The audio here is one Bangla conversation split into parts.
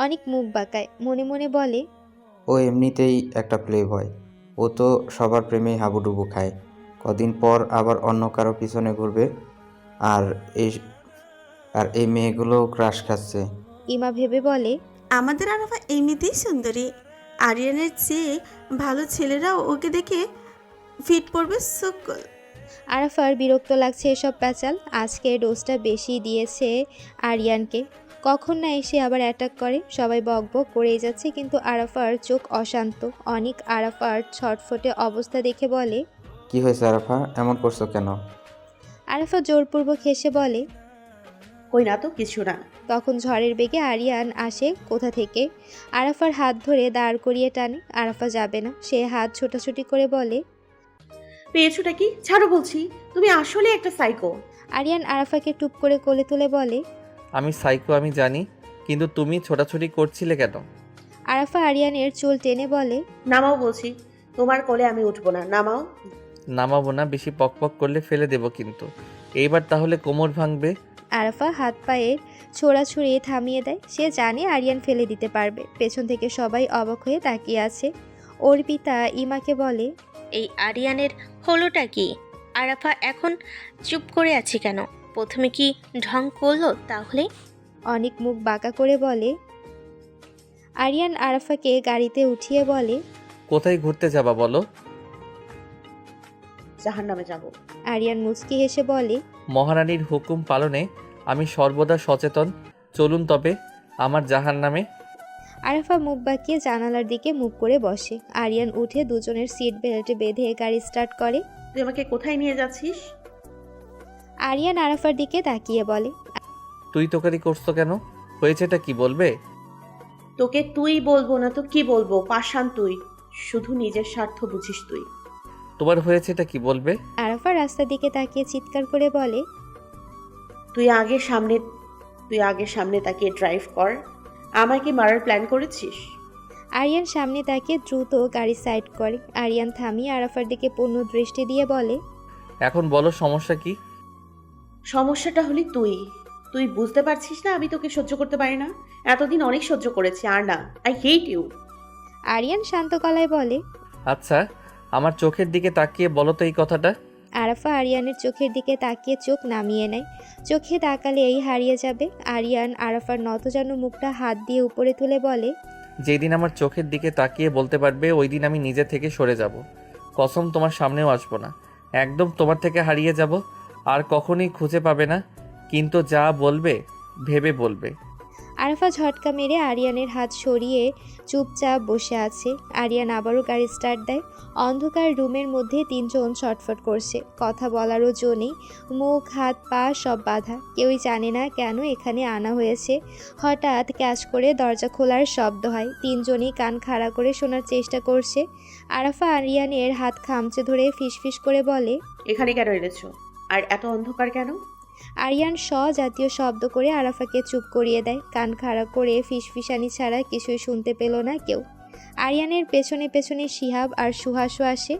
অনেক মুখ বাঁকায়, মনে মনে বলে, ও এমনিতেই একটা প্লে বয়। ও তো সবার প্রেমেই হাবুডুবু খায়। কদিন পর আবার অন্য কারো পিছনে ঘুরবে। আর এই আর এই মেয়েগুলো ক্রাশ খাচ্ছে। ইমা ভেবে বলে, আমাদের আরাফা এমনিতেই সুন্দরী, আরিয়ানের চেয়ে ভালো ছেলেরাও ওকে দেখে ফিট পড়বে সকল। আরাফার বিরক্ত লাগছে এসব প্যাচাল। আজকে ডোজটা বেশি দিয়েছে আরিয়ানকে। কখন না এসে আবার অ্যাটাক করে। সবাই বকবক করেই যাচ্ছে, কিন্তু আরাফার চোখ অশান্ত। অনেক আরাফার ছটফটে অবস্থা দেখে বলে, কি হয়েছে আরাফা, এমন করছো কেন? আরাফা জোরপূর্বক হেসে বলে, কই না তো, কিছু না। তখন ঝড়ের বেগে আরিয়ান আসে কোথা থেকে। আরাফার হাত ধরে দাঁড় করিয়ে টানে। আরাফা যাবে না, সে হাত ছোটাছুটি করে বলে। পেয়েছোটা কি, ছাড়ো বলছি। তুমি আসলে একটা সাইকো। আরিয়ান আরাফাকে টুপ করে কোলে তুলে বলে। আমি সাইকো আমি জানি, কিন্তু তুমি ছোটাছুটি করছিলে কেন? আরাফা আরিয়ানের চুল টেনে বলে, নামাও বলছি। তোমার কোলে আমি উঠবো না, নামাও। নামাবো না, বেশি পকপক করলে ফেলে দেবো কিন্তু। এইবার তাহলে কোমর ভাঙবে। আরাফা হাত পায়ের ছোড়াছুড়ি থামিয়ে দেয়। সে জানে আরিয়ান ফেলে দিতে পারবে। পেছন থেকে সবাই অবাক হয়ে তাকিয়ে আছে। অর্পিতা ইমাকে বলে, এই আরিয়ানের হলোটা কি? আরাফা এখন চুপ করে আছে কেন? প্রথমে কি ঢং করলো তাহলে? অনেক মুখ বাঁকা করে বলে। আরিয়ান আরাফাকে গাড়িতে উঠিয়ে বলে, কোথায় ঘুরতে যাবা বলো? জাহান্নামে যাবো। আরিয়ান মুচকি হেসে বলে, মহারানীর হুকুম পালনে আমি সর্বদা সচেতন। চলুন তবে আমার জাহান্নামে। আরাফা মুখ বাঁকিয়ে জানালার দিকে মুখ করে বসে। আরিয়ান উঠে দুজনের সিট বেল্টে বেঁধে গাড়ি স্টার্ট করে। তুই আমাকে কোথায় নিয়ে যাচ্ছিস? আরিয়ান আরাফার দিকে তাকিয়ে বলে, তুই তোকারি করছো কেন? হয়েছেটা কি বলবে? তোকে তুই বলবো না তো কি বলবো, পাষাণ তুই। শুধু নিজের স্বার্থ বুঝিস তুই। তোমার হয়েছেটা কি বলবে? আরাফা রাস্তার দিকে তাকিয়ে চিৎকার করে বলে, তুই আগে সামনে তুই আগে সামনে তাকিয়ে ড্রাইভ কর। আমায় কি মারার প্ল্যান করেছিস? আরিয়ান সামনে তাকিয়ে দ্রুত গাড়ি সাইড করে। আরিয়ান থামিয়ে আরাফার দিকে পূর্ণ দৃষ্টি দিয়ে বলে, এখন বলো সমস্যা কি? সমস্যাটা হলি তুই। তুই বুঝতে পারছিস না আমি তোকে সহ্য করতে পারি না? এতদিন অনেক সহ্য করেছি, আর না। I hate you. আরিয়ান শান্ত গলায় বলে। আচ্ছা, আমার চোখের দিকে তাকিয়ে বলো তো এই কথাটা। আরাফা আরিয়ানের চোখের দিকে তাকিয়ে চোখ নামিয়ে নেয়। চোখে তাকালে এই হারিয়ে যাবে। আরিয়ান আরাফার নতজানু মুখটা হাত দিয়ে উপরে তুলে বলে, যেদিন আমার চোখের দিকে তাকিয়ে বলতে পারবে ওই দিন আমি নিজে থেকে সরে যাব। কসম তোমার সামনেও আসবো না, একদম তোমার থেকে হারিয়ে যাব। আর কখনোই খুঁজে পাবে না। কিন্তু যা বলবে ভেবে বলবে। আরাফা ঝটকা মেরে আরিয়ানের হাত সরিয়ে চুপচাপ বসে আছে। আরিয়ান আবারও গাড়ি স্টার্ট দেয়। অন্ধকার রুমের মধ্যে তিনজন ছটফট করছে। কথা বলারও জো নেই। মুখ হাত পা সব বাঁধা। কেউই জানে না কেন এখানে আনা হয়েছে। হঠাৎ ক্যাচ করে দরজা খোলার শব্দ হয়। তিনজনই কান খাড়া করে শোনার চেষ্টা করছে। আরাফা আরিয়ানের হাত খামচে ধরে ফিসফিস করে বলে, এখানে কেন এনেছো? আর এত অন্ধকার কেন? আরিয়ান জাতীয় শব্দ করে আরাফাকে চুপ করিয়ে দেয়। কান খাড়া করে ফিসফিসানি ছাড়া কিছুই শুনতে পেল না কেউ। আরিয়ানের পেছনে পেছনে শিহাব আর সুহাসও আসে।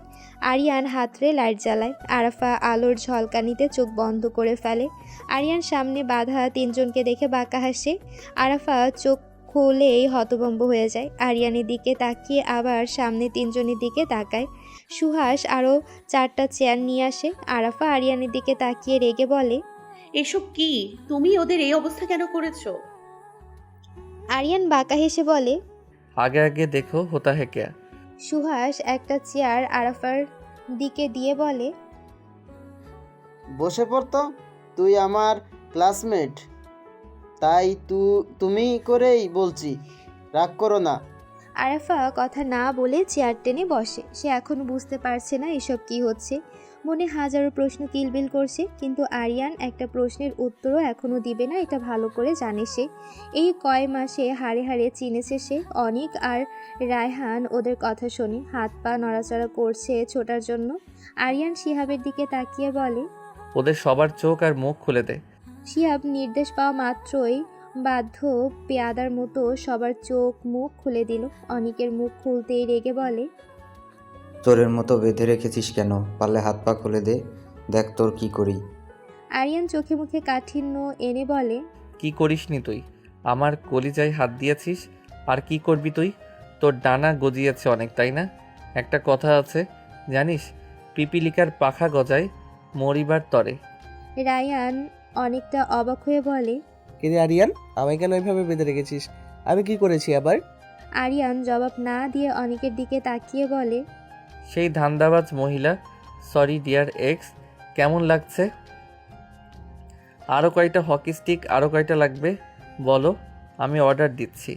আরিয়ান হাতড়ে লাইট জ্বালায়। আরাফা আলোর ঝলকানিতে চোখ বন্ধ করে ফেলে। আরিয়ান সামনে বাঁধা তিনজনকে দেখে বাঁকা হাসে। আরাফা চোখ খুলেই হতভম্ব হয়ে যায়। আরিয়ানের দিকে তাকিয়ে আবার সামনে তিনজনের দিকে তাকায়। সুহাস আরও 4টা চেয়ার নিয়ে আসে। আরাফা আরিয়ানের দিকে তাকিয়ে রেগে বলে, এসব কি? তুমি ওদের এই অবস্থা কেন করেছো? আরিয়ান বাঁকা হেসে বলে। আগে আগে দেখো হোতা হে ক্যা। সুহাস একটা চেয়ার আরাফার দিকে দিয়ে বলে, বসে পড়তো, তুই আমার ক্লাসমেট, তাই তুমি করেই বলছি, রাগ করো না। আরাফা কথা না বলে চেয়ার টেনে বসে। সে এখনও বুঝতে পারছে না এসব কি হচ্ছে। মনে হাজারো প্রশ্ন কিলবিল করছে, কিন্তু আরিয়ান একটা প্রশ্নের উত্তরও এখনও দিবে না, এটা ভালো করে জানে সে। এই কয় মাসে হাড়ে হাড়ে চিনেছে সে। অনিক আর রায়হান ওদের কথা শোনে, হাত পা নড়াচড়া করছে ছোটার জন্য। আরিয়ান শিহাবের দিকে তাকিয়ে বলে, ওদের সবার চোখ আর মুখ খুলে দে। শিহাব নির্দেশ পাওয়া মাত্রই বাধ্য পেয়াদার মতো সবার চোখ মুখ খুলে দিল। অনিকের মুখ খুলতেই রেগে বলে, চোরের মতো বেঁধে রেখেছিস কেন? পারলে হাত পা খুলে দে, দেখ তোর কি করি। আরিয়ান চোখে মুখে কাঠিন্য এনে বলে, কি করিসনি তুই? আমার কলিজায় হাত দিয়েছিস। আর কি করবি তুই? তোর ডানা গজিয়েছে অনেক, তাই না? একটা কথা আছে জানিস, পিপিলিকার পাখা গজায় মরিবার তরে। রায়ান অনেকটা অবাক হয়ে বলে। কিরে আরিয়ান, আমায় কেন এভাবে বেঁধে রেখেছিস? আমি কি করেছি আবার? আরিয়ান জবাব না দিয়ে অনেকের দিকে তাকিয়ে বলে। সেই ধান্দাবাজ মহিলা। Sorry dear ex. কেমন লাগছে? আরও কয়টা হকি স্টিক, আরও কয়টা লাগবে বলো, আমি অর্ডার দিচ্ছি।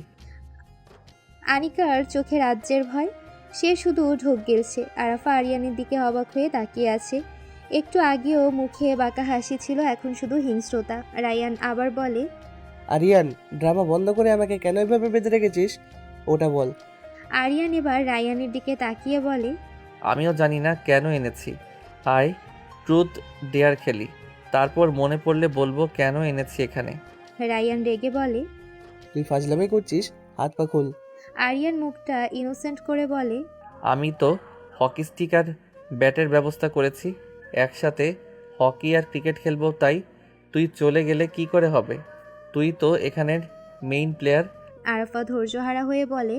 আনিকার চোখে রাজ্যের ভয়, সে শুধু ঢোক গিলছে। আরাফা আরিয়ানের দিকে অবাক হয়ে তাকিয়ে আছে। একটু আগেও মুখে বাঁকা হাসি ছিল, এখন শুধু হিংস্রতা। রায়ান আবার বলে। আরিয়ান, ড্রামা বন্ধ করে আমাকে কেন এভাবে বেঁধে রেখেছিস ওটা বল। আরিয়ান এবার রায়ানের দিকে তাকিয়ে বলে। আমিও জানি না কেন এনেছি। আই ট্রুথ ডেয়ার খেলি, তারপর মনে পড়লে বলবো কেন এনেছি এখানে। রায়ান রেগে বলে। তুই ফাজলামি করছিস, হাত পা খোল। আরিয়ান মুখটা ইনোসেন্ট করে বলে। আমি তো হকি স্টিক আর ব্যাটের ব্যবস্থা করেছি, একসাথে হকি আর ক্রিকেট খেলবো, তাই তুই চলে গেলে কি করে হবে? তুই তো এখানের মেইন প্লেয়ার। আরাফা ধৈর্যহারা হয়ে বলে।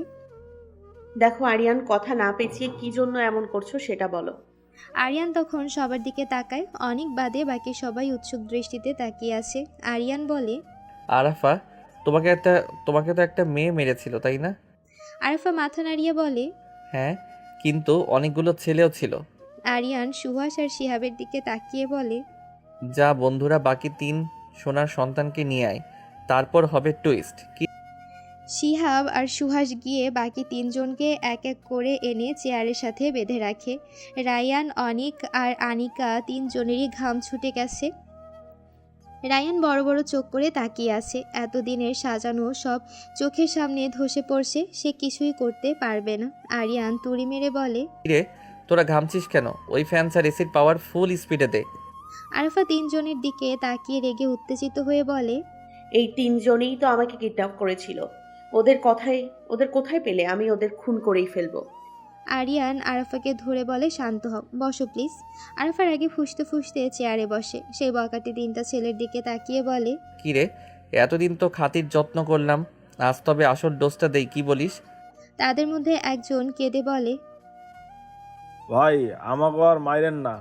দেখো আরিয়ান, কথা না পেঁচিয়ে কি জন্য এমন করছো সেটা বলো। আরিয়ান তখন সবার দিকে তাকায়। অনেক বাদে বাকি সবাই উৎসুক দৃষ্টিতে তাকিয়ে আছে। আরিয়ান বলে। আরাফা, তোমাকে তো একটা মেয়ে মেরেছিল, তাই না? আরাফা মাথা নাড়িয়ে বলে। হ্যাঁ, কিন্তু অনেকগুলো ছেলেও ছিল। আরিয়ান সুহাস আর শিহাবের দিকে তাকিয়ে বলে। যা বন্ধুরা, বাকি 3 সোনার সন্তানকে নিয়ে আয়, তারপর হবে টুইস্ট। কি? শিহাব আর সুহাস গিয়ে বাকি 3 জনকে এক এক করে এনে চেয়ারের সাথে বেঁধে রাখে। রায়ান, অনিক আর আনিকা 3 জনেরই ঘাম ছুটে গেছে। রায়ান বড় বড় চোখ করে তাকিয়ে আছে। এতদিনের সাজানো সব চোখের সামনে ধসে পড়ছে, সে কিছুই করতে পারবে না। আরিয়ান তুড়ি মেরে বলে। রে, তোরা ঘামছিস কেন? ওই ফ্যান্স আর এসির পাওয়ার ফুল স্পিডে দে। আরাফা 3 জনের দিকে তাকিয়ে রেগে উত্তেজিত হয়ে বলে। এই 3 জনেই তো আমাকে কিডন্যাপ করেছিল। ওদের কোথায় পেলে? আমি ওদের খুন করেই ফেলবো। আরিয়ান আরাফাকে ধরে বলে, শান্ত হও, বসো প্লিজ। আরাফার আগে ফুঁসতে ফুঁসতে চেয়ারে বসে। সেই বকাটি 3টা ছেলের দিকে তাকিয়ে বলে। কি রে, এতদিন তো খাতির যত্ন করলাম, আজ তবে আসল ডোজটা দেই, কি বলিস? তাদের মধ্যে একজন কেঁদে বলে। ভাই, আমাকে আর মাইরেন না,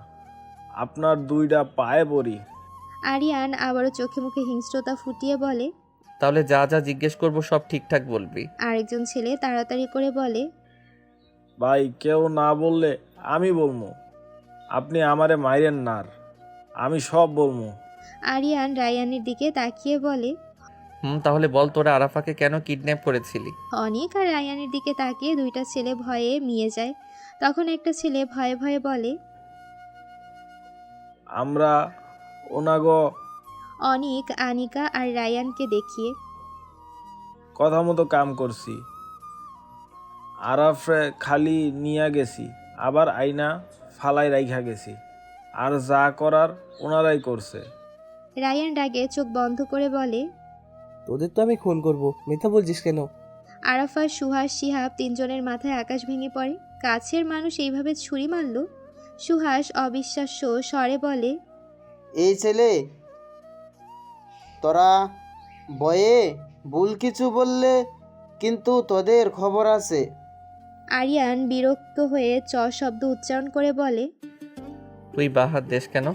আপনার 2টা পায়ে পড়ি। আরিয়ান আবারও চোখে মুখে হিংস্রতা ফুটিয়ে বলে। তাহলে যা যা জিজ্ঞেস করবো সব ঠিকঠাক বলবি। আরেকজন ছেলে তাড়াতাড়ি করে বলে। ভাই, কেউ না বললে আমি বলবো, আপনি আমারে মাইরেন না, আর আমি সব বলবো। আরিয়ান রায়ানের দিকে তাকিয়ে বলে। তাহলে বল, তোরা আরাফাকে কেন কিডন্যাপ করেছিলি? অনেক আর রায়ানের দিকে তাকিয়ে 2টা ছেলে ভয়ে মিয়ে যায়। তখন একটা ছেলে ভয়ে ভয়ে বলে। আমরা ওনাগো অনিক আনিকা আর রায়ানকে দেখিয়ে। কথা মতো কাম করছি, আরাফে খালি নিয়ে গেছি, আবার আইনা ফালাই রাইখা গেছি, আর যা করার ওনারাই করছে। রায়ান রাগে চোখ বন্ধ করে বলে। তোদের তো আমি খুন করব, মিথ্যা বলছিস কেন? আরাফা, সুহাস, শিহাব 3 জনের মাথায় আকাশ ভেঙে পড়ে। কাছের মানুষ এইভাবে ছুরি মারল? সুহাস অবিশ্বাস্য স্বরে বলে। এই ছেলে, তোরা বয়ে ভুল কিছু বললে কিন্তু তোদের খবর আছে। আরিয়ান বিরক্ত হয়ে চ শব্দ উচ্চারণ করে বলে। তুই বাহার দেশ কেন?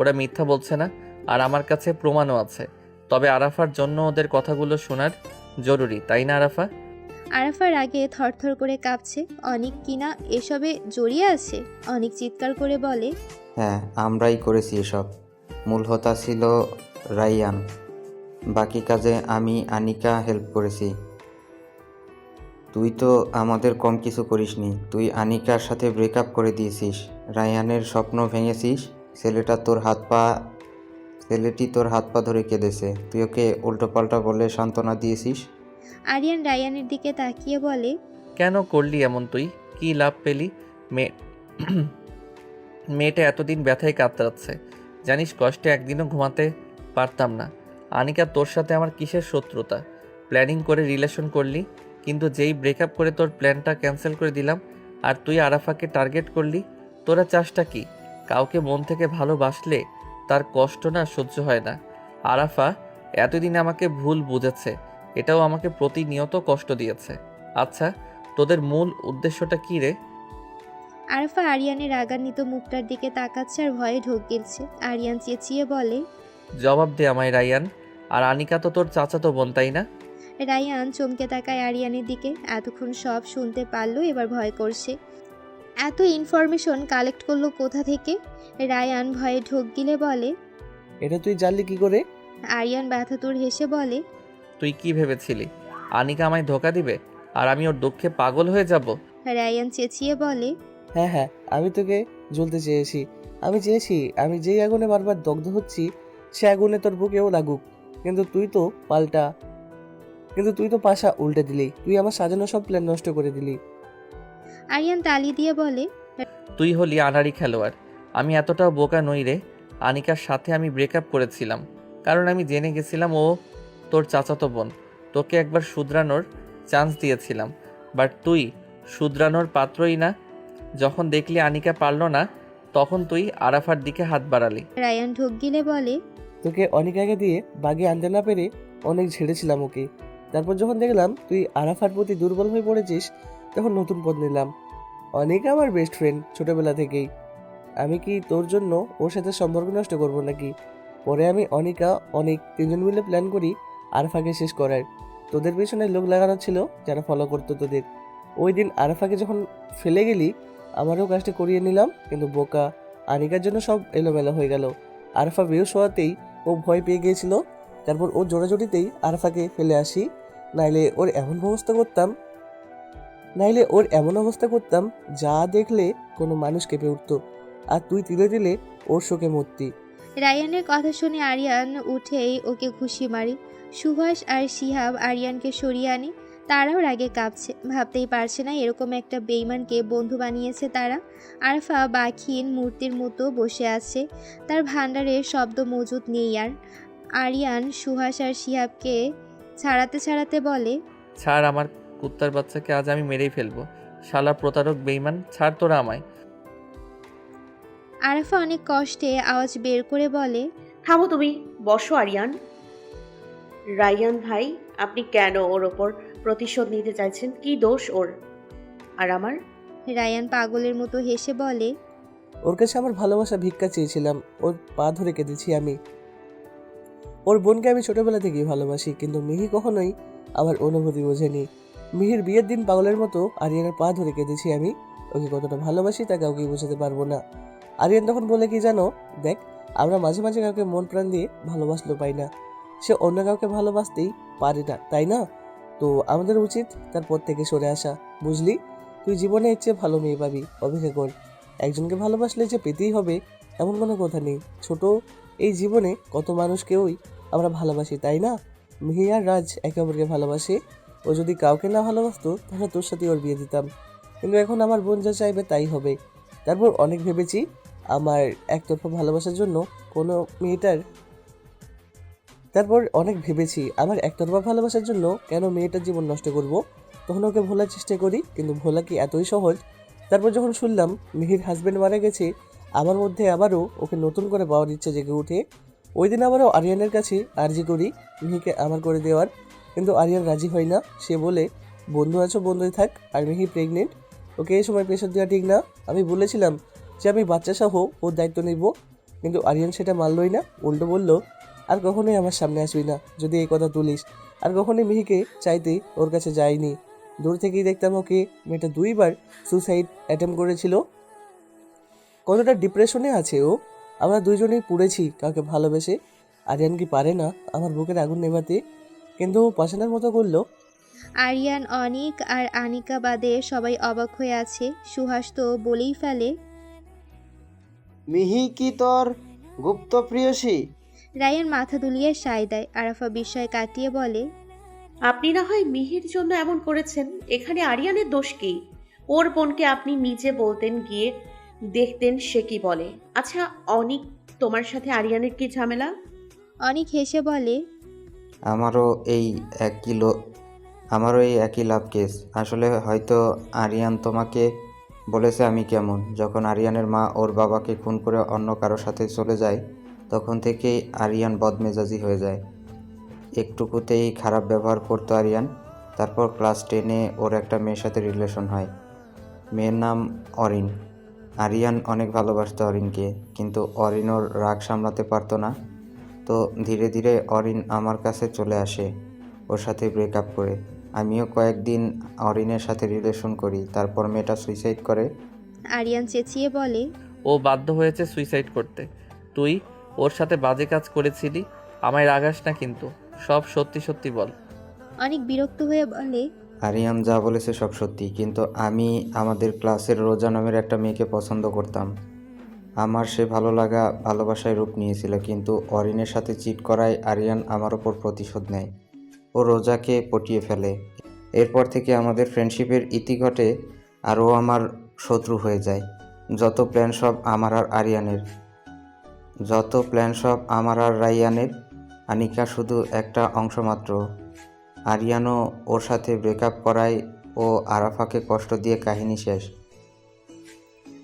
ওরা মিথ্যা বলছে না, আর আমার কাছে প্রমাণও আছে। তবে আরাফার জন্য ওদের কথাগুলো শোনার জরুরি, তাই না আরাফা? আরাফার আগে থরথর করে কাঁপছে। অনেক কিনা এসবে জড়িয়ে আছে। অনেক চিৎকার করে বলে। হ্যাঁ, আমরাই করেছি এসব। মূল হোতা ছিল রাইয়ান, বাকি কাজে আমি আনিকা হেল্প করেছি। তুই তো আমাদের কম কিছু করিসনি। তুই আনিকার সাথে ব্রেকআপ করে দিয়েছিস, রায়ানের স্বপ্ন ভেঙেছিস। ছেলেটি তোর হাত পা ধরে কেঁদেছে, তুই ওকে উল্টোপাল্টা বলে সান্ত্বনা দিয়েছিস। আরিয়ান রায়ানের দিকে তাকিয়ে বলে। কেন করলি এমন? তুই কি লাভ পেলি? মেয়েটা এতদিন ব্যথায় কাতরাচ্ছে, জানিস, কষ্টে একদিনও ঘুমাতে পারতাম না। আনিকা, তোর সাথে আমার কিসের শত্রুতা? প্ল্যানিং করে রিলেশন করলি, কিন্তু যেই ব্রেকআপ করে তোর প্ল্যানটা ক্যান্সেল করে দিলাম, আর তুই আরাফাকে টার্গেট করলি। তোরা চাসটা কি? কাউকে মন থেকে ভালোবাসলে তার কষ্ট না সহ্য হয় না। আরাফা এতদিন আমাকে ভুল বুঝেছে, এটাও আমাকে প্রতিনিয়ত কষ্ট দিয়েছে। আচ্ছা, তোদের মূল উদ্দেশ্যটা কী রে? আরাফা আরিয়ানের রাগান্বিত মুখটার দিকে তাকাচ্ছে আর ভয়ে ঢোক গিলছে। আরিয়ান চেঁচিয়ে বলে। জবাব দে আমায় রায়ান। আর আনিকা তো তোর চাচাতো বোন, তাই না? রায়ান চমকে তাকায় আরিয়ানের দিকে। এতক্ষণ সব শুনতে পারলো, এবার ভয় করছে। এত ইনফরমেশন কালেক্ট করলো কোথা থেকে? রায়ান ভয়ে ঢোক গিলে বলে। এটা তুই জানলি কি করে? আরিয়ান ব্যথাতুর হেসে বলে। তুই কি ভেবেছিলি আনিকা আমায় ধোকা দিবে আর আমি ওর দুঃখে পাগল হয়ে যাব? রায়ান চেঁচিয়ে বলে। হ্যাঁ হ্যাঁ, আমি তোকে জ্বলতে চেয়েছি। আমি চেয়েছি আমি যেই আগুনে বারবার দগ্ধ হচ্ছি সে আগুনে তোর বুকেও লাগুক। কিন্তু তুই তো পাশা উল্টে দিলি। তুই আমার সাজানো সব প্ল্যান নষ্ট করে দিলি। আরিয়ান তালি দিয়ে বলে। তুই হলি আনাড়ি খেলোয়াড়। আমি এতটাও বোকা নই রে। আনিকার সাথে আমি ব্রেকআপ করেছিলাম কারণ আমি জেনে গেছিলাম ও তোর চাচাতো বোন। তোকে একবার শুধরানোর চান্স দিয়েছিলাম, বাট তুই শুধরানোর পাত্রই না। যখন দেখলি আনিকা পারল না, তখন তুই আরাফার দিকে হাত বাড়ালি। রায়ান ঢোক গিলে বলে। তোকে অনিকাকে দিয়ে বাগে আনতে না পেরে অনেক ঝেড়েছিলাম ওকে। তারপর যখন দেখলাম তুই আরাফার প্রতি দুর্বল হয়ে পড়েছিস তখন নতুন পথ নিলাম। অনিকা আমার বেস্ট ফ্রেন্ড ছোটবেলা থেকেই। আমি কি তোর জন্য ওর সাথে সম্পর্ক নষ্ট করব নাকি? পরে আমি অনিকা অনেক তিনজন মিলে প্ল্যান করি আরাফাকে শেষ করার। তোদের পেছনে লোক লাগানো ছিল যারা ফলো করতো তোদের। ওই দিন আরাফাকে যখন ফেলে গেলি আমারও কাজটা করিয়ে নিলাম, কিন্তু বোকা আনিকার জন্য সব এলোমেলো হয়ে গেল। আরাফা বেহুশ হওয়াতেই ও ভয় পেয়ে গিয়েছিল। তারপর ওর জোড়াজোড়িতেই আরাফাকে ফেলে আসি। নাইলে ওর এমন অবস্থা করতাম যা দেখলে কোনো মানুষ কেঁপে উঠতো। আর তুই তিলে তিলে ওর শোকে মরতি। রায়ানের কথা শুনে আরিয়ান উঠেই ওকে ঘুষি মারি। সুভাষ আর শিহাব আরিয়ানকে সরিয়ে আনে। তারাও রাগে কাঁপছে, ভাবতেই পারছে না এরকম একটা বেইমানকে বন্ধু বানিয়েছে তারা। আরাফা বাখিন মূর্তির মতো বসে আছে, তার ভাণ্ডারে শব্দ মজুদ নেই আর। আরিয়ান সুহাস আর শিহাবকে ছাড়াতে ছাড়াতে বলে। ছাড় আমার কুত্তার বাচ্চাকে, আজ আমি মেরেই ফেলবো। শালা প্রতারক বেইমান, ছাড় তোরা আমায়। আরাফা অনেক কষ্টে আওয়াজ বের করে বলে। থামো তুমি, বসো আরিয়ান। রায়ান ভাই, আপনি কেন ওর ওপর প্রতিশোধ নিতে চাইছেন? কি দোষ ওর আর আমার? রায়ান পাগলের মতো হেসে বলে। ওর কাছে আমার ভালোবাসা ভিক্ষা চেয়েছিলাম, ওর পা ধরে কেঁদেছি আমি। ওর বোনকে আমি ছোটবেলা থেকেই ভালোবাসি, কিন্তু মিহি কখনোই আমার অনুভূতি বোঝেনি। মিহির বিয়ের দিন পাগলের মতো আরিয়ানের পা ধরে কেঁদেছি আমি। ওকে কতটা ভালোবাসি তা কাউকে বোঝাতে পারবো না। আরিয়ান তখন বলে কি জানো, দেখ আমরা মাঝে মাঝে কাউকে মন প্রাণ দিয়ে ভালোবাসলেও পাই না, সে অন্য কাউকে ভালোবাসতেই পারে না, তাই না? তো আমাদের উচিত তার পর থেকে সরে আসা, বুঝলি? তুই জীবনে এর চেয়ে ভালো মেয়ে পাবি, অপেক্ষা কর। একজনকে ভালোবাসলে যে পেতেই হবে এমন কোনো কথা নেই। ছোট এই জীবনে কত মানুষকেই আমরা ভালোবাসি, তাই না? মিহি আর রাজ একে অপরকে ভালোবাসে। ও যদি কাউকে না ভালোবাসতো তাহলে তোর সাথে ওর বিয়ে দিতাম, কিন্তু এখন আমার বোন যা চাইবে তাই হবে। তারপর অনেক ভেবেছি আমার একতরফা ভালোবাসার জন্য কোনো মেয়েটার কেন মেয়েটার জীবন নষ্ট করব। তখন ওকে ভোলার চেষ্টা করি, কিন্তু ভোলা কি এতই সহজ? তারপর যখন শুনলাম মিহির হাজবেন্ড মারা গেছে, আমার মধ্যে আবারও ওকে নতুন করে পাওয়ার ইচ্ছে জেগে ওঠে। ওই দিন আবারও আরিয়ানের কাছে আর্জি করি মিহিকে আমার করে দেওয়ার, কিন্তু আরিয়ান রাজি হয় না। সে বলে, বন্ধু আছো বন্ধুই থাক, আর মিহি প্রেগনেন্ট, ওকে এই সময় প্রেশার দেওয়া ঠিক না। আমি বলেছিলাম যে আমি বাচ্চা সহ ওর দায়িত্ব নিব, কিন্তু আরিয়ান সেটা মানলই না। উল্টো বলল, আর কখনোই আমার সামনে আসবি না যদি এই কথা তুলিস। আর কখনোই মিহিকে চাইতে ওর কাছে যায়নি। দূর থেকেই দেখতাম ওকে মেয়েটা 2বার সুসাইড অ্যাটেম্প করেছিল। কতটা ডিপ্রেশনে আছে ও। আমরা দুইজনেই পুড়েছি কাউকে ভালোবেসে। আরিয়ান কি পারে না আমার বুকের আগুন নেভাতে? কিন্তু ও পাশানোর মতো করলো। আরিয়ান, অনিক আর আনিকা বাদে সবাই অবাক হয়ে আছে। সুহাস তো বলেই ফেলে। মিহি কি তোর গুপ্ত প্রেয়সী? রায়ান মাথা দুলিয়ে সায় দেয়। আরাফা বিস্ময় কাটিয়ে বলে। আপনি না হয় মিহির জন্য এমন করেছেন, এখানে আরিয়ানের দোষ কি? ওর বোনকে আপনি নিজে বলতেন, গিয়ে দেখতেন সে কি বলে। আচ্ছা অনিক, তোমার সাথে আরিয়ানের কি ঝামেলা? অনিক হেসে বলে। আমারও এই একই লাভ কেস। আসলে হয়তো আরিয়ান তোমাকে বলেছে আমি কেমন। যখন আরিয়ানের মা ওর বাবাকে খুন করে অন্য কারোর সাথে চলে যায়, তখন থেকেই আরিয়ান বদমেজাজি হয়ে যায়। একটুকুতেই খারাপ ব্যবহার করতো আরিয়ান। তারপর ক্লাস 10-এ ওর একটা মেয়ের সাথে রিলেশন হয়। মেয়ের নাম অরিন। আরিয়ান অনেক ভালোবাসতো অরিনকে, কিন্তু অরিন ওর রাগ সামলাতে পারতো না। তো ধীরে ধীরে অরিন আমার কাছে চলে আসে ওর সাথে ব্রেকআপ করে। আমিও কয়েকদিন অরিনের সাথে রিলেশন করি, তারপর মেয়েটা সুইসাইড করে। আরিয়ান চেঁচিয়ে বলে, ও বাধ্য হয়েছে সুইসাইড করতে। তুই ওর সাথে বাজে কাজ করেছিলি। আমায় রাগাস না কিন্তু, সব সত্যি সত্যি বল। অনেক বিরক্ত হয়ে বলে, আরিয়ান যা বলেছে সব সত্যি, কিন্তু আমি আমাদের ক্লাসের রোজা নামের একটা মেয়েকে পছন্দ করতাম। আমার সে ভালো লাগা ভালোবাসায় রূপ নিয়েছিল, কিন্তু অরিনের সাথে চিট করায় আরিয়ান আমার ওপর প্রতিশোধ নেয়। ও রোজাকে পটিয়ে ফেলে। এরপর থেকে আমাদের ফ্রেন্ডশিপের ইতি ঘটে, আর ও আমার শত্রু হয়ে যায়। যত প্ল্যান সব আমার আর আরিয়ানের। আনিকা শুধু একটা অংশ মাত্র। আরিয়ানও ওর সাথে ব্রেকআপ করায় ও আরাফাকে কষ্ট দিয়ে কাহিনী শেষ।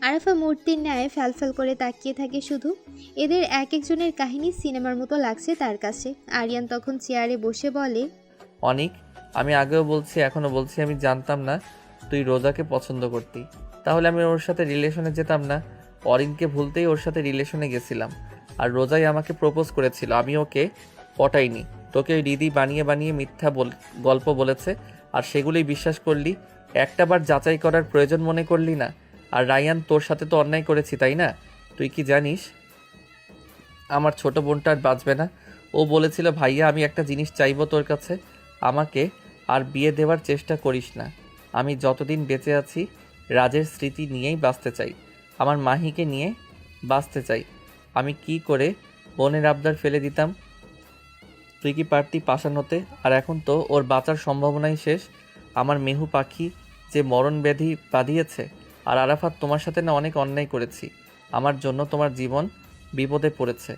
আরাফা মূর্তির ন্যায় ফ্যালফ্যাল করে তাকিয়ে থাকে শুধু। এদের এক একজনের কাহিনী সিনেমার মতো লাগছে তার কাছে। আরিয়ান তখন চেয়ারে বসে বলে, অনিক, আমি আগেও বলছি এখনও বলছি, আমি জানতাম না তুই রোজাকে পছন্দ করতি। তাহলে আমি ওর সাথে রিলেশনে যেতাম না। অরিনকে ভুলতেই ওর সাথে রিলেশনে গেছিলাম। আর রোজাই আমাকে প্রপোজ করেছিল, আমি ওকে পটাইনি। তোকে ওই দিদি বানিয়ে বানিয়ে মিথ্যা গল্প বলেছে, আর সেগুলোই বিশ্বাস করলি। একটাবার যাচাই করার প্রয়োজন মনে করলি না। আর রায়ান, তোর সাথে তো অন্যায় করেছি, তাই না? তুই কি জানিস আমার ছোট বোনটা আর বাঁচবে না? ও বলেছিল, ভাইয়া আমি একটা জিনিস চাইবো তোর কাছে, আমাকে আর বিয়ে দেওয়ার চেষ্টা করিস না। আমি যতদিন বেঁচে আছি রাজের স্মৃতি নিয়েই বাঁচতে চাই, আমার মাহিকে নিয়ে বাঁচতে চাই। আমি কি করে বোনের আবদার ফেলে দিতাম? তুই কি পারতি পাষাণ হতে? আর এখন তো ওর বাঁচার সম্ভাবনাই শেষ। আমার মেহু পাখি যে মরণ ব্যাধি বাঁধিয়েছে। আর আরাফাত, তোমার সাথে না অনেক অন্যায় করেছি। আমার জন্য তোমার জীবন বিপদে পড়েছে।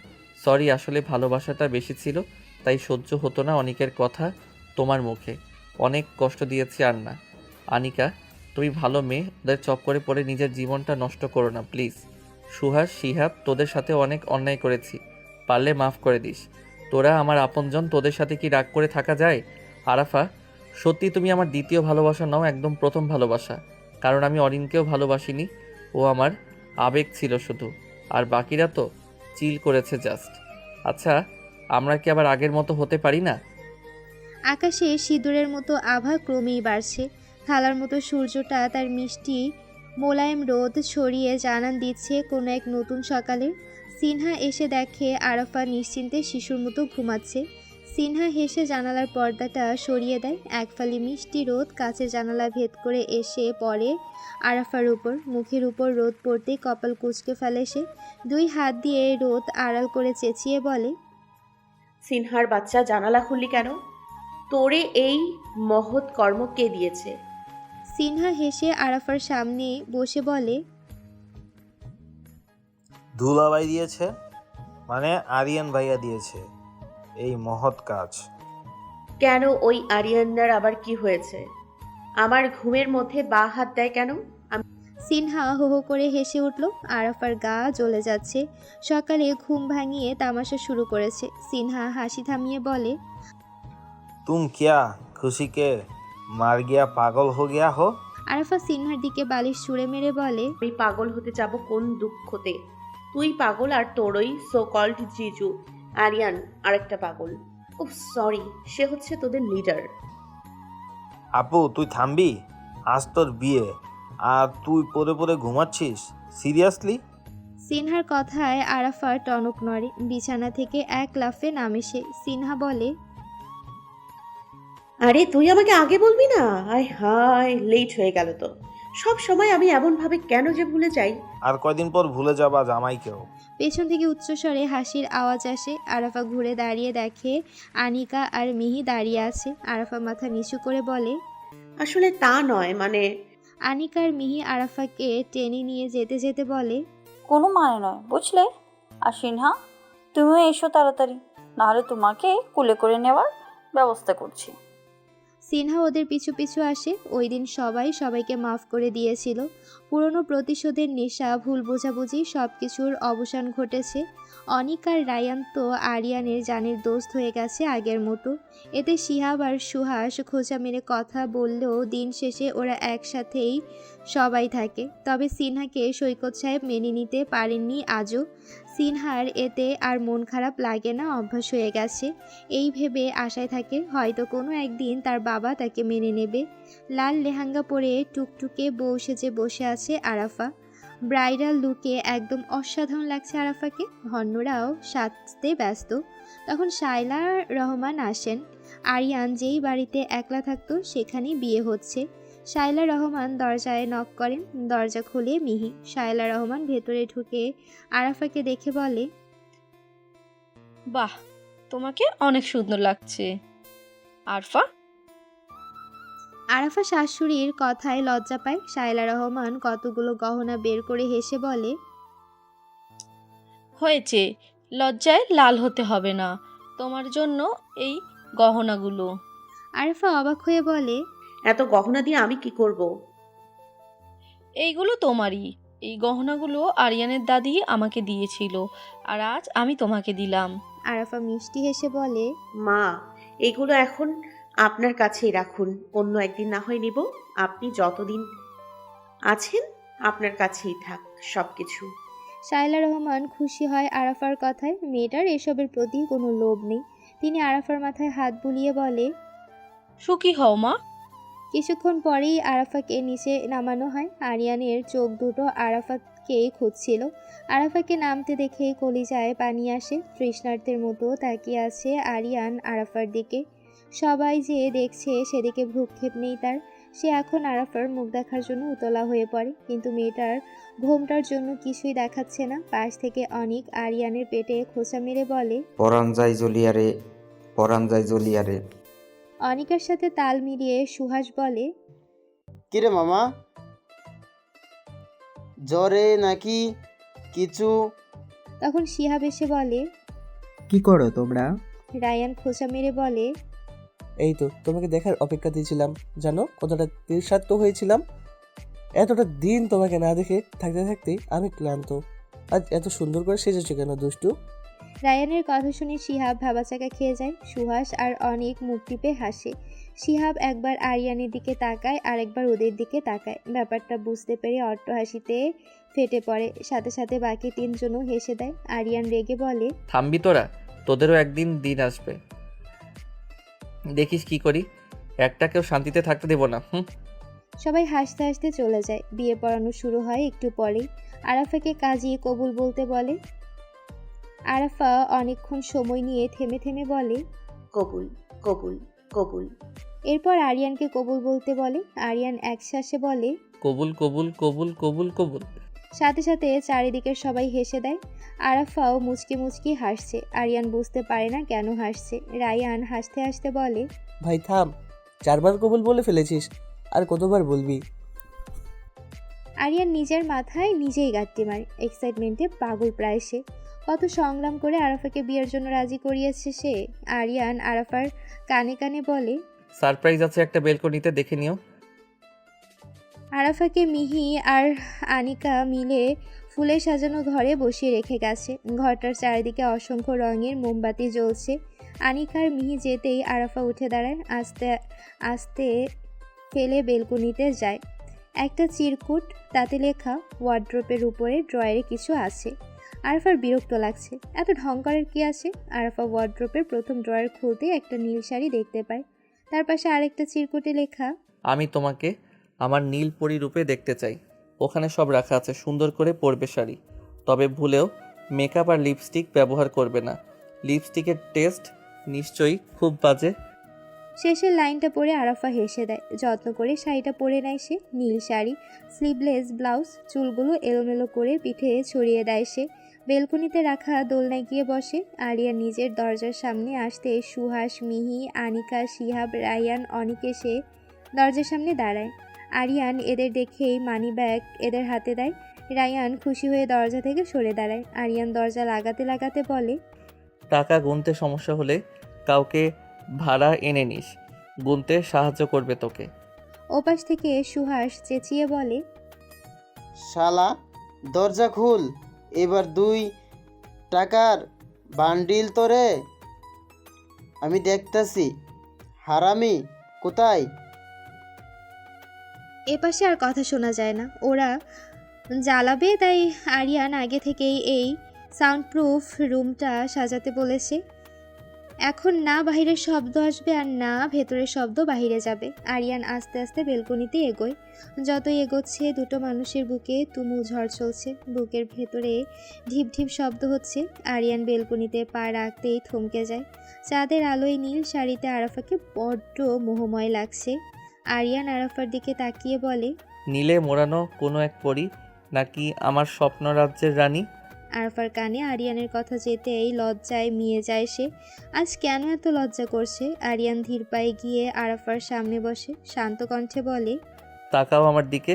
সরি, আসলে ভালোবাসাটা বেশি ছিল, তাই সহ্য হতো না অনিকের কথা তোমার মুখে। অনেক কষ্ট দিয়েছি। আর না আনিকা, তুমি ভালো মেয়ে, ওদের চক্করে পড়ে নিজের জীবনটা নষ্ট করো না প্লিজ। সুহাস, শিহাব, তোদের সাথে অনেক অন্যায় করেছি, পারলে মাফ করে দিস। তোরা আমার আপনজন, তোদের সাথে কি রাগ করে থাকা যায়? আরাফা, সত্যি তুমি আমার দ্বিতীয় ভালোবাসা নও, একদম প্রথম ভালোবাসা। কারণ আমি অরিনকেও ভালোবাসিনি, ও আমার আবেগ ছিল শুধু। আর বাকিরা তো চিল করেছে জাস্ট। আচ্ছা, আমরা কি আবার আগের মতো হতে পারি না? আকাশে সিঁদুরের মতো আভা ক্রমেই বাড়ছে। থালার মতো সূর্যটা তার মিষ্টি মোলায়েম রোদ ছড়িয়ে জানান দিচ্ছে কোনো এক নতুন সকালে। সিনহা এসে দেখে আরাফা নিশ্চিন্তে শিশুর মতো ঘুমাচ্ছে। সিনহা হেসে জানালার পর্দাটা সরিয়ে দেয়। এক ফালি মিষ্টি রোদ কাচের জানালা ভেদ করে এসে পড়ে আরাফার উপর। মুখের উপর রোদ পড়তেই কপাল কুঁচকে ফেলে সে। দুই হাত দিয়ে রোদ আড়াল করে চেঁচিয়ে বলে, সিনহার বাচ্চা, জানালা খুললি কেন? তোরে এই মহৎ কর্ম কে দিয়েছে? সিনহা হেসে আরাফার সামনে বসে বলে, ধুলাবাই দিয়েছে, মানে আরিয়ান ভাইয়া দিয়েছে এই মহৎ কাজ। কেন? ওই আরিয়ান্নার আবার কি হয়েছে? আমার ঘুমের মধ্যে বা হাত দেয় কেন? সিনহা হো হো করে হেসে উঠল। আরাফার গা জ্বলে যাচ্ছে। সকালে ঘুম ভাঙিয়ে তামাশা শুরু করেছে। সিনহা হাসি থামিয়ে বলে, তুম কিয়া খুশি কে মার গিয়া পাগল হো গিয়া হো? আরাফা সিনহার দিকে বালিশ ছুঁড়ে মেরে বলে, আমি পাগল হতে যাব কোন দুঃখতে? তুই পাগল, আর তোরই সো কল্ড জিজু আরিয়ান আরেকটা পাগল। উফ সরি, সে হচ্ছে তোদের লিডার। আপু তুই থামবি? আজ তোর বিয়ে, আর তুই পরে পরে ঘুমাচ্ছিস? সিরিয়াসলি? সিনহার কথায় আরাফার টনক নড়ে। বিছানা থেকে এক লাফে নামে সে। সিনহা বলে, আরে তুই আমাকে আগে বলবি না? আয় হায়, লেট হয়ে গেল তো। সব সময় আমি এমন ভাবে কেন যে ভুলে যাই। আর কয়দিন পর ভুলে যাবা জামাইকেও। পেছন থেকে উচ্চস্বরে হাসির আওয়াজ আসে। আরাফা ঘুরে দাঁড়িয়ে দেখে আনিকা আর মিহি দাঁড়িয়ে আছে। আরাফা মাথা নিচু করে বলে, আসলে তা নয়, মানে আনিকা আর মিহি আরাফাকে টেনে নিয়ে যেতে যেতে বলে, কোনো মানে নয়, বুঝলে? আর সিনহা, তুমিও এসো তাড়াতাড়ি, নাহলে তোমাকে কুলে করে নেওয়ার ব্যবস্থা করছি। সিনহা ওদের পিছু পিছু আসে। ওই দিন সবাই সবাইকে মাফ করে দিয়েছিল। পুরনো প্রতিশোধের নেশা, ভুল বোঝাবুঝি সব কিছুর অবসান ঘটেছে। অনিক আর রায়ান তো আরিয়ানের জানের দোস্ত হয়ে গেছে আগের মতো। এতে শিহাব আর সুহাস খোঁচা মেরে কথা বললেও দিন শেষে ওরা একসাথেই সবাই থাকে। তবে সিনহাকে সৈকত সাহেব মেনে নিতে পারেননি আজও। সিনহার এতে আর মন খারাপ লাগে না, অভ্যাস হয়ে গেছে। এই ভেবে আশায় থাকে হয়তো কোনো একদিন তার বাবা তাকে মেনে নেবে। লাল লেহেঙ্গা পরে টুকটুকে বউ সেজে বসে আছে আরাফা। ব্রাইডাল লুকে একদম অসাধারণ লাগছে আরাফাকে। অন্যরাও সাজতে ব্যস্ত। তখন শায়লা রহমান আসেন। আরিয়ান যেই বাড়িতে একলা থাকতো সেখানেই বিয়ে হচ্ছে। শায়লা রহমান দরজায় নক করেন। দরজা খুলে মিহি। শায়লা রহমান ভেতরে ঢুকে আরাফাকে দেখে বলে, বাহ, তোমাকে অনেক সুন্দর লাগছে আরফা। আরাফা শাশুড়ির কথায় লজ্জা পায়। শায়লা রহমান কতগুলো গহনা বের করে হেসে বলে, হয়েছে, লজ্জায় লাল হতে হবে না, তোমার জন্য এই গহনাগুলো। আরাফা অবাক হয়ে বলে, এত গহনা দিয়ে আমি কি করব? এইগুলো তোমারই। এই গহনাগুলো আরিয়ানের দাদি আমাকে দিয়েছিল, আর আজ আমি তোমাকে দিলাম। আরাফা মিষ্টি হেসে বলে, মা, এগুলো এখন আপনার কাছেই রাখুন, অন্য একদিন না হয় নিব। আপনি যতদিন আছেন আপনার কাছেই থাক সব কিছু। শায়লা রহমান খুশি হয় আরাফার কথায়। মেয়েটার এসবের প্রতি কোনো লোভ নেই। তিনি আরাফার মাথায় হাত বুলিয়ে বলে, সুখী হও মা। কিছুক্ষণ পরেই আরাফাকে নিচে নামানো হয়। আরিয়ানের চোখ দুটো আরাফাতকেই খুঁজছিল। আরাফাকে নামতে দেখে কলিজায় পানি আসে। তৃষ্ণার্তের মতো তাকিয়ে আছে আরিয়ান আরাফার দিকে। সবাই যে দেখছে সেদিকে ভ্রুক্ষেপ নেই তার। সে এখন আরাফার মুখ দেখার জন্য উতলা হয়ে পড়ে, কিন্তু মেয়েটার ঘোমটার জন্য কিছুই দেখাচ্ছে না। পাশ থেকে অনিক আরিয়ানের পেটে খোঁচা মেরে বলে, পরাণ যায় জ্বলিয়ারে, পরাণ যায় জ্বলিয়ারে। অনিকার সাথে তাল মিলিয়ে সুহাস বলে, কিরে মামা, জ্বরে নাকি কিছু? তখন শিহাব এসে বলে, কি করো তোমরা? রায়ান খোঁচা মেরে বলে, এই তো তোমাকে দেখার অপেক্ষা দিয়েছিলাম, জানো কতটা তৃষার্ত হয়েছিলাম। এতটা দিন তোমাকে না দেখে থাকতে থাকতে আমি ক্লান্ত। আজ এত সুন্দর করে সেজেছো কেন দুষ্টু? রায়ানের কথা শুনে শিহাব ভাবাচাকা খেয়ে যায়। সুহাস আর অনেক মুখ টিপে হাসে। শিহাব একবার আরিয়ানের দিকে তাকায় আর একবার ওদের দিকে তাকায়। ব্যাপারটা বুঝতে পেরে অট্টহাসিতে ফেটে পড়ে। সাথে সাথে বাকি তিনজনও হেসে দেয়। আরিয়ান রেগে বলে, থামবি তোরা? তোদেরও একদিন দিন আসবে, দেখিস কি করি। একটাকেও শান্তিতে থাকতে দেব না। সবাই হাসতে হাসতে চলে যায়। বিয়ে পড়ানো শুরু হয় একটু পরেই। আরাফাকে কাজী কবুল বলতে বলে। আরাফা অনেকক্ষণ সময় নিয়ে থেমে থেমে বলে, কবুল কবুল কবুল। এরপর আরিয়ানকে কবুল বলতে বলে। আরিয়ান একশ্বাসে বলে, কবুল কবুল কবুল কবুল কবুল। সাথে সাথে চারিদিকের সবাই হেসে দেয়। আরাফাও মুচকি মুচকি হাসছে। আরিয়ান বুঝতে পারে না কেন হাসছে। রায়ান হাসতে হাসতে বলে, ভাই থাম, 4 বার কবুল বলে ফেলেছিস, আর কতবার বলবি? আরিয়ান নিজের মাথায় নিজেই গাঁটটি মারে। এক্সাইটমেন্টে পাগল প্রায় সে। কত সংগ্রাম করে আরাফাকে বিয়ের জন্য রাজি করিয়েছে সে। আরিয়ান আরাফার কানে কানে বলে, সারপ্রাইজ আছে একটা বেলকনিতে, দেখে নিও। আরাফাকে মিহি আর আনিকা মিলে ফুলে সাজানো ঘরে বসিয়ে রেখে গেছে। ঘরটার চারিদিকে অসংখ্য রঙের মোমবাতি জ্বলছে। আনিকার মিহি যেতেই আরাফা উঠে দাঁড়ায়। আস্তে আস্তে ফেলে বেলকনিতে যায়। একটা চিরকুট, তাতে লেখা ওয়ার্ড্রোপের উপরে ড্রয়ারে কিছু আছে। আরাফার বিরক্ত লাগছে। এত ঢং করার কি আছে? আরাফা ওয়ার্ড্রোপের প্রথম ড্রয়ার খুলতে একটা নীল শাড়ি দেখতে পায়। তার পাশে আরেকটা চিরকুটে লেখা, আমি তোমাকে আমার নীল পরি রূপে দেখতে চাই। ওখানে সব রাখা আছে, সুন্দর করে পরবে শাড়ি। তবে ভুলেও মেকআপ আর লিপস্টিক ব্যবহার করবে না। লিপস্টিকের টেস্ট নিশ্চয়ই খুব বাজে। শেষের লাইনটা পরে আরাফা হেসে দেয়। যত্ন করে শাড়িটা পরে নেয় সে। নীল শাড়ি, স্লিভলেস ব্লাউজ, চুলগুলো এলোমেলো করে পিঠে ছড়িয়ে দেয় সে। বেলকনিতে রাখা দোলনায় গিয়ে বসে। আরিয়া নিজের দরজার সামনে আসতে সুহাস, মিহি, আনিকা, শিহাব, রায়ান, অনিক এসে দরজার সামনে দাঁড়ায়। আরিয়ান এদের দেখেই মানি ব্যাগ এদের হাতে দেয়। রায়ান খুশি হয়ে দরজা থেকে সরে দাঁড়ায়। আরিয়ান দরজা লাগাতে লাগাতে বলে, টাকা গুনতে সমস্যা হলে কাউকে ভাড়া এনে নিস। গুনতে সাহায্য করবে তোকে। ওপাশ থেকে সুহাস চেঁচিয়ে বলে, শালা দরজা খুল, এবার 2 টাকার বান্ডিল তোরে আমি দেখতাছি। হারামি কোথায়? এপাশে আর কথা শোনা যায় না। ওরা জ্বালাবে, তাই আরিয়ান আগে থেকেই এই সাউন্ডপ্রুফ রুমটা সাজাতে বলেছে। এখন না বাহিরের শব্দ আসবে আর না ভেতরের শব্দ বাহিরে যাবে। আরিয়ান আস্তে আস্তে বেলকনিতে এগোয়। যতই এগোচ্ছে দুটো মানুষের বুকে তুমুল ঝড় চলছে, বুকের ভেতরে ঢিপ ঢিপ শব্দ হচ্ছে। আরিয়ান বেলকনিতে পা রাখতেই থমকে যায়। চাঁদের আলোয় নীল শাড়িতে আরাফাকে বড্ড মোহময় লাগছে। আরিয়ান আরাফার দিকে তাকিয়ে বলে, নীলে মোড়ানো কোনো এক পরী নাকি আমার স্বপ্ন রাজ্যের রানী? আরাফার কানে আরিয়ানের কথা যেতেই লজ্জায় মিয়ে যায় সে। আজ কেন এত লজ্জা করছে? আরিয়ান ধীর পায়ে গিয়ে আরাফার সামনে বসে শান্ত কণ্ঠে বলে, তাকাও আমার দিকে।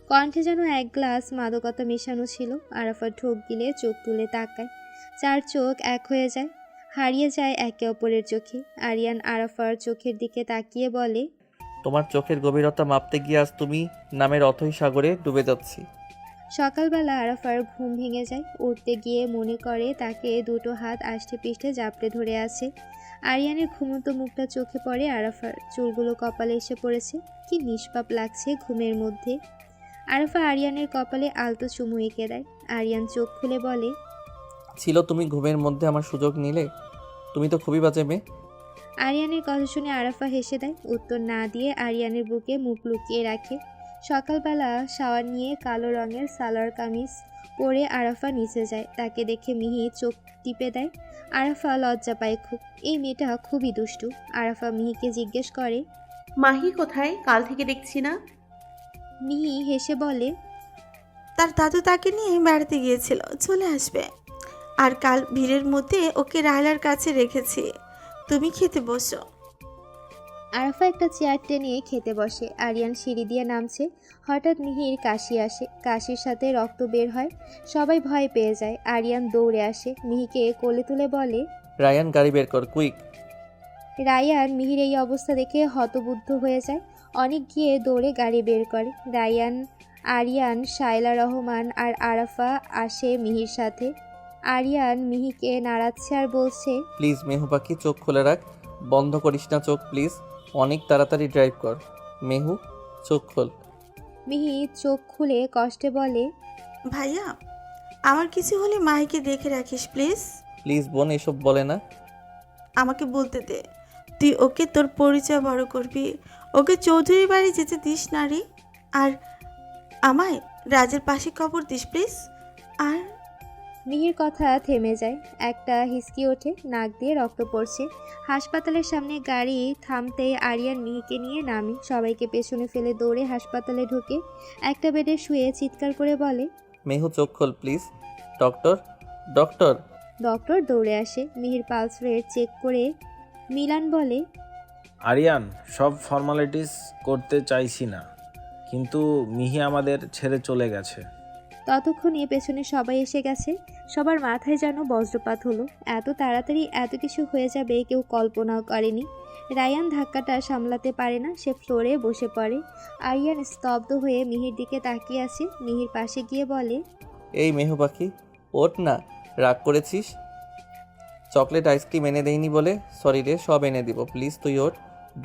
কণ্ঠে যেন এক গ্লাস মাদকতা মেশানো ছিল। আরাফার ঢোক গিলে চোখ তুলে তাকায়। 4 চোখ এক হয়ে যায়, হারিয়ে যায় একে অপরের চোখে। আরিয়ান আরাফার চোখের দিকে তাকিয়ে বলে, তোমার চোখের গভীরতা মাপতে গিয়ে আজ তুমি নামের অথৈ সাগরে ডুবে যাচ্ছি। সকালবেলা আরাফার ঘুম ভেঙে যায়। উঠতে গিয়ে মনে করে তাকে দুটো হাত আষ্টে পিষ্টে জাপড়ে ধরে আছে। আরিয়ানের ঘুমন্ত মুখটা চোখে পড়ে আরাফার। চুলগুলো কপালে এসে পড়েছে, কি নিষ্পাপ লাগছে ঘুমের মধ্যে। আরাফা আরিয়ানের কপালে আলতো চুমু এঁকে দেয়। আরিয়ান চোখ খুলে বলে, ছিল তুমি ঘুমের মধ্যে আমার সুযোগ নিলে? তুমি তো খুবই বাজে মেয়ে। আরিয়ানের কথা শুনে আরাফা হেসে দেয়। উত্তর না দিয়ে আরিয়ানের বুকে মুখ লুকিয়ে রাখে। সকালবেলা শাওয়ার নিয়ে কালো রঙের সালোয়ার কামিজ পরে আরাফা নিচে যায়। তাকে দেখে মিহি চোখ টিপে দেয়। আরাফা লজ্জা পায় খুব। এই মেয়েটা খুবই দুষ্টু। আরাফা মিহিকে জিজ্ঞেস করে, মাহি কোথায়? কাল থেকে দেখছি না। মিহি হেসে বলে, তার দাদু তাকে নিয়ে বেড়াতে গিয়েছিল, চলে আসবে। আর কাল ভিড়ের মধ্যে ওকে রায়লার কাছে রেখেছি। তুমি খেতে বসো। আরাফা একটা চেয়ার টেনে খেতে বসে। আরিয়ান সিঁড়ি দিয়ে নামছে। হঠাৎ মিহির কাশি আসে। কাশির সাথে রক্ত বের হয়। সবাই ভয় পেয়ে যায়। আরিয়ান দৌড়ে আসে, মিহিকে কোলে তুলে বলে, রায়ান গাড়ি বের কর, কুইক। রায়ান মিহির এই অবস্থা দেখে হতবুদ্ধ হয়ে যায়। অনেক গিয়ে দৌড়ে গাড়ি বের করে। রায়ান, আরিয়ান, শায়লা রহমান আর আরাফা আসে মিহির সাথে। আরিয়ান মিহিকে নাড়াচ্ছে আর বলছে, প্লিজ মেহু পাখি, চোখ খুলে রাখ, বন্ধ করিস না চোখ প্লিজ। অনেক তাড়াতাড়ি ড্রাইভ কর। মেহু, চোখ খোল। মিহি চোখ খুলে কষ্টে বলে, ভাইয়া, আমার কিছু হলে মাহিকে দেখে রাখিস প্লিজ। প্লিজ বোন, এসব বলে না। আমাকে বলতে দে, তুই ওকে তোর পরিচয় বড় করবি। ওকে চৌধুরী বাড়ি যেতে দিস না রে। আর আমায় রাজের পাশে খবর দিস প্লিজ। আর মিহির কথা থেমে যায়। একটা হিসকি ওঠে, নাক দিয়ে রক্ত পড়ছে। হাসপাতালের সামনে গাড়ি থামতেই আরিয়ান মিহিকে নিয়ে নামে। সবাইকে পেছনে ফেলে দৌড়ে হাসপাতালে ঢোকে। একটা বেডে শুয়ে চিৎকার করে বলে, মেহু চোখ খোল প্লিজ। Doctor, doctor. ডক্টর দৌড়ে আসে। মিহির পালস রেট চেক করে মিলান বলে, আরিয়ান, সব ফর্মালিটিস করতে চাইছি না, কিন্তু মিহি আমাদের ছেড়ে চলে গেছে। ততক্ষণে পেছনে সবাই এসে গেছে। সবার মাথায় যেন বজ্রপাত হলো। এত তাড়াতাড়ি এত কিছু হয়ে যাবে কেউ কল্পনাও করেনি। রায়ান ধাক্কাটা সামলাতে পারে না, সে ফ্লোরে বসে পড়ে। আরিয়ান স্তব্ধ হয়ে মিহির দিকে তাকিয়ে আছে। মিহির পাশে গিয়ে বলে, এই মেহু পাখি, ওঠ না, রাগ করেছিস? চকলেট আইসক্রিম এনে দেয়নি বলে? সরি রে, সব এনে দিব, প্লিজ তুই ওঠ।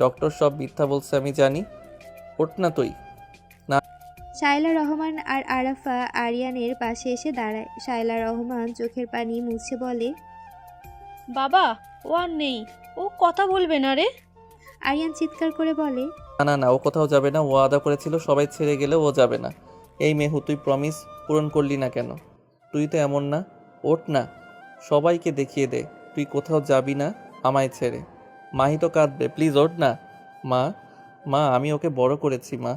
ডক্টর সব মিথ্যা বলছে আমি জানি, ওঠ না তুই। শায়লা রহমান আর আরাফা আরিয়ানের পাশে এসে দাঁড়ায়। শায়লা রহমান চোখের পানি মুছে বলে, বাবা, ও আর নেই, ও কথা বলবে না রে। আরিয়ান চিৎকার করে বলে, না না না, ও কোথাও যাবে না, ও আদা করেছিল সবাই ছেড়ে গেলে ও যাবে না। এই মেহু, তুই প্রমিস পূরণ করলি না কেন? তুই তো এমন না, ওঠ না, সবাইকে দেখিয়ে দে তুই কোথাও যাবি না আমায় ছেড়ে। মাহি তো কাঁদবে, প্লিজ ওঠ না। মা, মা, আমি ওকে বড় করেছি মা,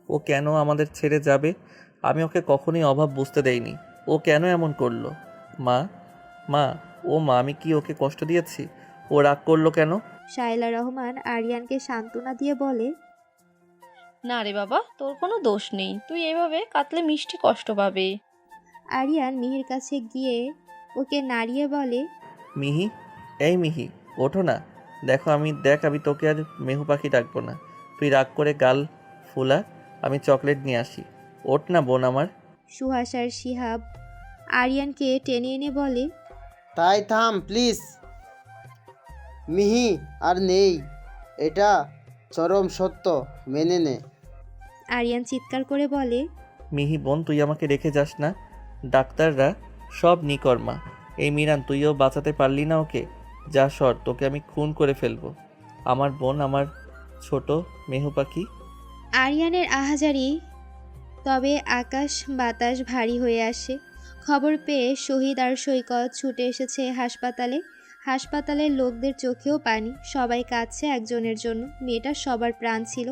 ও কেন আমাদের ছেড়ে যাবে? আমি ওকে কখনোই অভাব বুঝতে দেইনি, ও কেন এমন করলো? মা, মা, ও মা, আমি কি ওকে কষ্ট দিয়েছি? ও রাগ করলো কেন? শায়লা রহমান আরিয়ানকে সান্ত্বনা দিয়ে বলে, না রে বাবা, তোর কোনো দোষ নেই, তুই এভাবে কাতলে মিষ্টি কষ্ট পাবে। আরিয়ান মিহির কাছে গিয়ে ওকে নাড়িয়ে বলে, মিহি, এই মিহি, ওঠো না। দেখ আমি তোকে আর মেহু পাখি ডাকবো না। তুই রাগ করে গাল ফুলা, আমি চকলেট নিয়ে আসি। ওঠ না বোন আমার। সুহাস আর শিহাব আরিয়ানকে টেনে এনে বলে, তাই থাম প্লিজ। মিহি আর নেই, এটা চরম সত্য, মেনে নে। আরিয়ান চিৎকার করে বলে, মিহি বোন তুই আমাকে রেখে যাস না। ডাক্তাররা সব নিকর্মা। এই মিরান তুইও বাঁচাতে পারলি না ওকে। যা সর, তোকে আমি খুন করে ফেলবো। আমার বোন, আমার ছোট মেহু পাখি। আরিয়ানের আহাজারি, তবে আকাশ বাতাস ভারী হয়ে আসে। খবর পেয়ে শহীদ আর সৈকত ছুটে এসেছে হাসপাতালে। হাসপাতালের লোকদের চোখেও পানি, সবাই কাঁদছে একজনের জন্য। মেয়েটা সবার প্রাণ ছিল।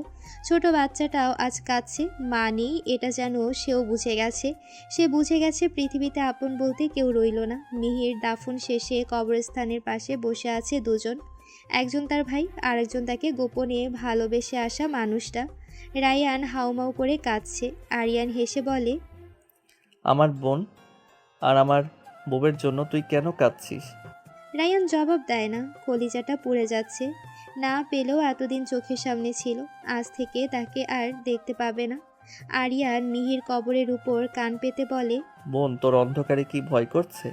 ছোট বাচ্চাটাও আজ কাঁদছে। মা নেই এটা যেন সেও বুঝে গেছে। সে বুঝে গেছে পৃথিবীতে আপন বলতে কেউ রইল না। মিহির দাফন শেষে কবরস্থানের পাশে বসে আছে দুজন, একজন তার ভাই, আরেকজন তাকে গোপনে ভালোবেসে আসা মানুষটা। রায়ান হাউমাউ করে কাঁদছে। আরিয়ান হেসে বলে, আমার বোন আর আমার বউয়ের জন্য তুই কেন কাঁদছিস? রায়ান জবাব দেয় না। কলিজাটা পুড়ে যাচ্ছে। না পেলেও এতদিন চোখের সামনে ছিল, আজ থেকে তাকে আর দেখতে পাবে না। আরিয়ান মিহির কবরের উপর কান পেতে বলে, বোন তোর অন্ধকারে কি ভয় করছে?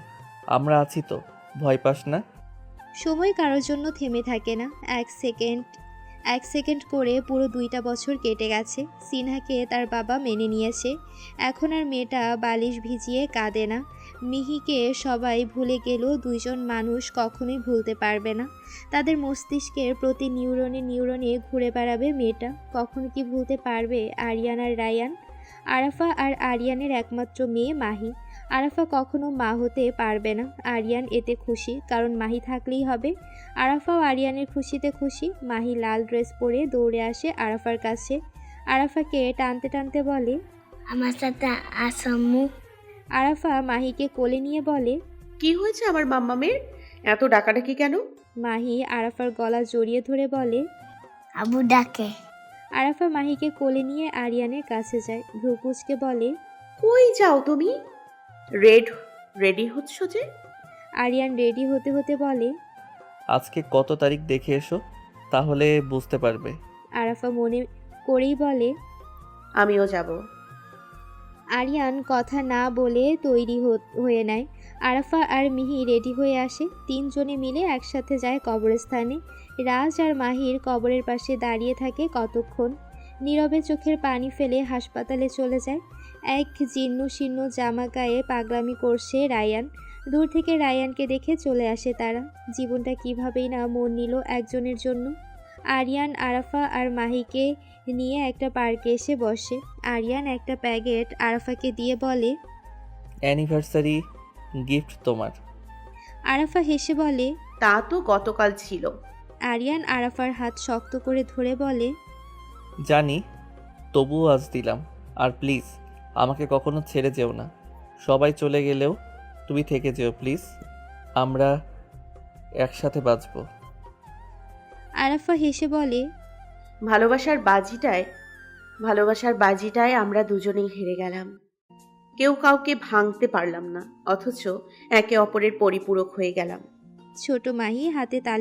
আমরা আছি তো, ভয় পাস না। সময় কারোর জন্য থেমে থাকে না। এক সেকেন্ড করে পুরো 2টা বছর কেটে গেছে। সিনহাকে তার বাবা মেনে নিয়েছে। এখন আর মেয়েটা বালিশ ভিজিয়ে কাঁদে না। মিহিকে সবাই ভুলে গেলেও দুইজন মানুষ কখনোই ভুলতে পারবে না। তাদের মস্তিষ্কের প্রতি নিউরনে নিউরনে ঘুরে বেড়াবে মেয়েটা। কখনো কি ভুলতে পারবে আরিয়ান আর রায়ান? আরাফা আর আরিয়ানের একমাত্র মেয়ে মাহি। আরাফা কখনো মা হতে পারবে না। আরিয়ান এতে খুশি, কারণ মাহি থাকলেই হবে। আরাফাও আরিয়ানের খুশিতে খুশি। মাহি লাল ড্রেস পরে দৌড়ে আসে আরাফার কাছে। আরাফাকে টানতে টানতে বলে, আমার সাথে আসাম্মু। আরাফা মাহিকে কোলে নিয়ে বলে, কি হয়েছে আমার মাম্মামের? এত ডাকাডাকি কেন? মাহি আরাফার গলা জড়িয়ে ধরে বলে, আবু ডাকে। আরাফা মাহিকে কোলে নিয়ে আরিয়ানের কাছে যায়। ভ্রুকুচকে বলে, কই যাও তুমি? রেডি হচ্ছ যে? আরিয়ান রেডি হতে হতে বলে, আজকে কত তারিখ দেখে এসো, তাহলে বুঝতে পারবে। আরাফা মনে করেই বলে, আমিও যাব। আরিয়ান কথা না বলে তৈরি হয়ে নেয়। আরাফা আর মিহি রেডি হয়ে আসে। 3 জনে মিলে একসাথে যায় কবরস্থানে। রাজ আর মাহির কবরের পাশে দাঁড়িয়ে থাকে কতক্ষণ। নীরবে চোখের পানি ফেলে হাসপাতালে চলে যায়। এক জীর্ণ শীর্ণ জামা গায়ে পাগলামি করছে রায়ান। দূর থেকে রায়ানকে দেখে চলে আসে তারা। জীবনটা কিভাবেই না মন নিল একজনের জন্য। আরিয়ান আরাফা আর মাহিকে নিয়ে একটা পার্কে এসে বসে। আরিয়ান একটা প্যাকেট আরাফাকে দিয়ে বলে, অ্যানিভার্সারি গিফট তোমার। আরাফা হেসে বলে, তা তো গতকাল ছিল। আরিয়ান আরাফার হাত শক্ত করে ধরে বলে, জানি, তবুও আজ দিলাম। আর প্লিজ আমাকে কখনো ছেড়ে যেও না। সবাই চলে গেলেও তুমি থেকে যেও প্লিজ। আমরা একসাথে বাঁচবো। আরাফা হেসে বলে, ভালোবাসার বাজিটায় আমরা দুজনেই হেরে গেলাম। কেউ কাউকে ভাঙতে পারলাম না, অথচ একে অপরের পরিপূরক হয়ে গেলাম। ছোট মাহি হাতে তালি